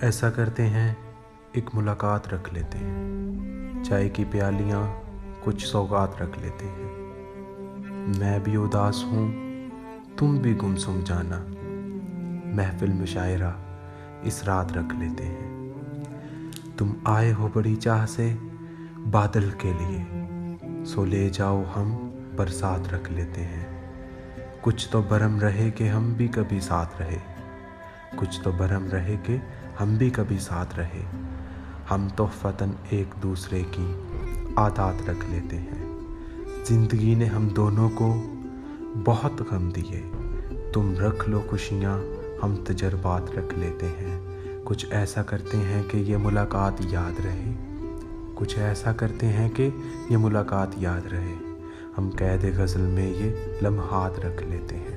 ऐसा करते हैं, एक मुलाकात रख लेते हैं। चाय की प्यालियाँ कुछ सौगात रख लेते हैं। मैं भी उदास हूँ, तुम भी गुमसुम जाना। महफिल मुशायरा इस रात रख लेते हैं। तुम आए हो बड़ी चाह से बादल के लिए, सो ले जाओ हम बरसात रख लेते हैं। कुछ तो भरम रहे कि हम भी कभी साथ रहे, कुछ तो भरम रहे कि हम भी कभी साथ रहे। हम तो फतन एक दूसरे की आदत रख लेते हैं। ज़िंदगी ने हम दोनों को बहुत गम दिए, तुम रख लो खुशियाँ, हम तजर्बात रख लेते हैं। कुछ ऐसा करते हैं कि ये मुलाकात याद रहे, कुछ ऐसा करते हैं कि ये मुलाकात याद रहे। हम कैद गज़ल में ये लम्हात रख लेते हैं।